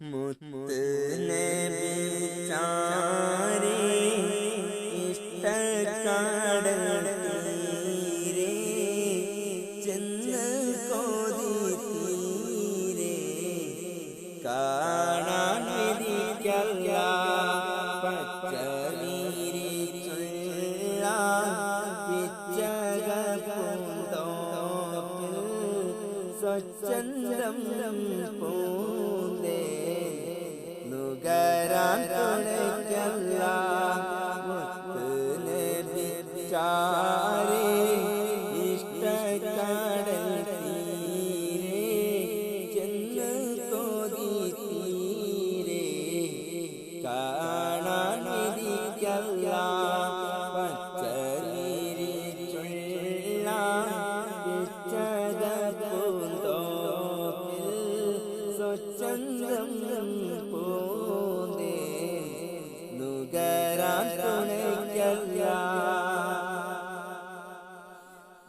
മുത്ത് നബി ചാരേ ഇഷ്ടക്കടൽ തീരെ ചെന്ന് കൊതി തീരെ കാണാൻ വിധിക്കല്ല പച്ചനീരി പിച്ചക പൂന്തോപ്പിൽ സ്വച്ഛന്തം പൂന്തേ നുകരാൻ തുണയ്ക്കല്ല മുത്ത് നബി ചാരേ ഇഷ്ടക്കടൽ തീരെ ചെന്ന് കൊതി തീരെ കാണാൻ വിധിക്കല്ല പച്ചനീരി പിച്ചക പൂന്തോപ്പിൽ സ്വച്ഛന്തം പൂന്തേ നുകരാൻ തുണയ്ക്കല്ല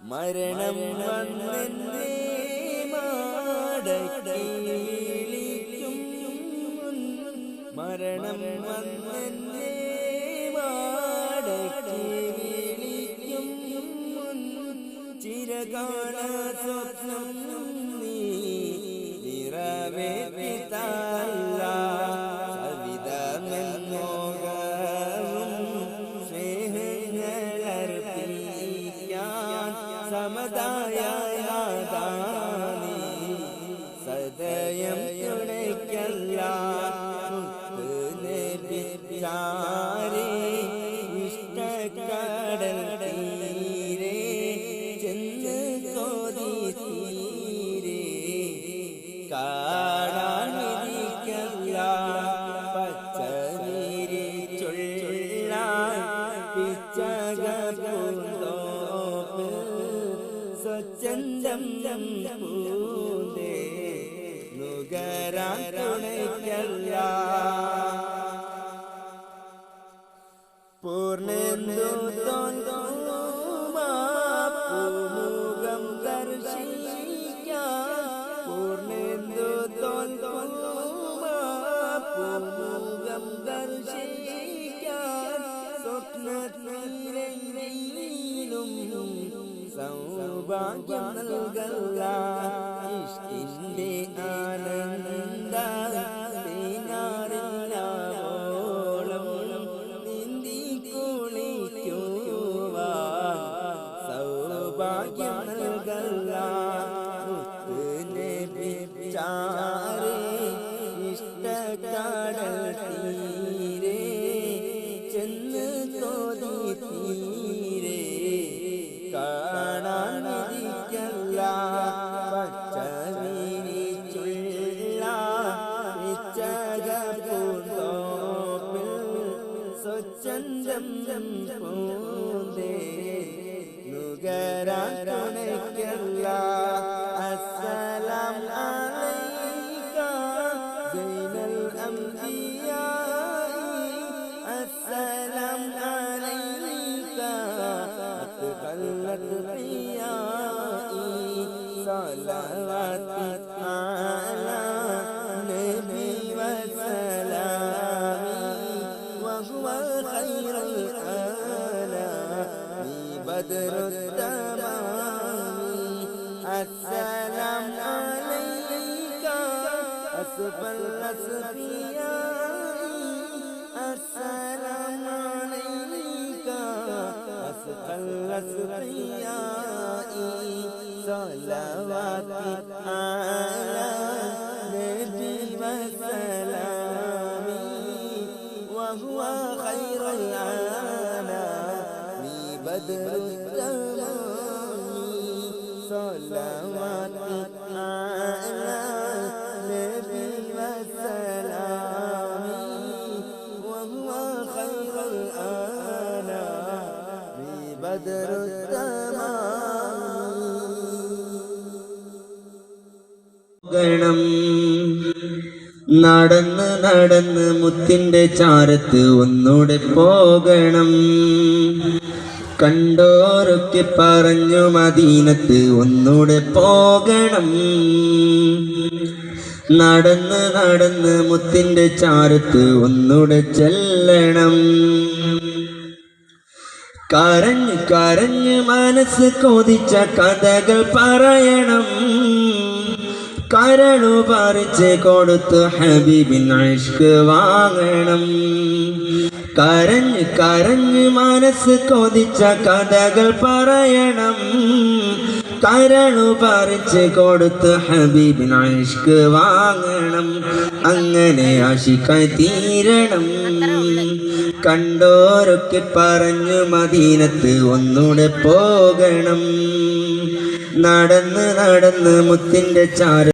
മരണം വന്നെന്നെ മാടക്കി വിളിക്കും മരണം വന്നെന്നെ മാടക്കി വിളിക്കും ചിരകാല സ്വപ്നം നീ നിറവേറ്റിത്തല്ല സവിധമെന്നോകവും സ്നേഹങ്ങളർപ്പിക്കാൻ സമതായ നാദാനി സദയം തുണയ്ക്കല്ല മുത്ത് നബി ചാരേ ഇഷ്ടക്കടൽ തീരെ ചെന്ന് കൊതി തീരെ കാണാൻ വിധിക്കല്ല പച്ചനീരി പിച്ചക പൂന്തോപ്പിൽ സ്വച്ഛന്തം പൂന്തേ നുകരാൻ തുണയ്ക്കല്ല പൂർണ്ണേന്ദു പൂമുഖം ദർശിക്കാൻ പൂർണ്ണേന്ദു പൂമുഖം ദർശിക്കാൻ സ്വപ്നത്തിലും സൗഭാഗ്യം നൽകല്ല ഇഷ്ടിന്റെ ആനന്ദ ോളം നീന്തി കുളിക്കുവാൻ സൗഭാഗ്യം നൽകല്ല മുത്ത് നബി ചാരേ ഇഷ്ടക്കടൽ തീരെ ചെന്ന് കൊതി തീരെ കാണാൻ വിധിക്കല്ല പച്ചനീരി പിച്ചക പൂന്തോപ്പിൽ സ്വച്ഛന്തം പൂന്തേ നുകരാൻ തുണയ്ക്കല്ല അസ്സലാം അലൈക സൈനൽ അംബിയാ അസ്സലാം അലൈക അത്ഖല്ലത് ഖിയാഇ സലവാത്തി അലാ നബി വസലാമി വഹുവ ഖൈറുൽ ആലാമി ബദറുൽ തമാമി അസ്സലാം അലൈക അസ്ഫൽ അസ്ഫിയാഇ അസ്സലാം അലൈക അസ്ഫൽ അസ്ഫിയാഇ സലവാത്തി അലാ നബി വസലാമി വഹുവ ഖൈറുൽ ആലാമി ബദറുൽ തമാമി സലവാത്തി അലാ നബി വസലാമി വഹുവ ഖൈറുൽ ആലാമി ബദറുൽ ഗണം നടന്ന് നടന്ന് മുത്തിന്റെ ചാരത്ത് ഒന്നൂടെ പോകണം കണ്ടോരൊക്കെ പറഞ്ഞു മദീനത്ത് ഒന്നൂടെ പോകണം നടന്ന് നടന്ന് മുത്തിന്റെ ചാരത്ത് ഒന്നുടെ ചെല്ലണം. കരഞ്ഞ് കരഞ്ഞ് മനസ്സ് കൊതിച്ച കഥകൾ പറയണം. കരളു പറിച്ച് കൊടുത്ത് ഹബീബിൻ ഇഷ്ക് വാങ്ങണം. കരഞ്ഞ് കരഞ്ഞ് മനസ്സ് കൊതിച്ച കഥകൾ പറയണം. കരളു പറിച്ച് കൊടുത്ത് ഹബീബിൻ ഇഷ്ക് വാങ്ങണം. അങ്ങനെ ആശിക്കായി തീരണം. കണ്ടോരൊക്കെ പറഞ്ഞു മദീനത്ത് ഒന്നുടെ പോകണം. നടന്ന് നടന്ന് മുത്തിന്റെ ചാര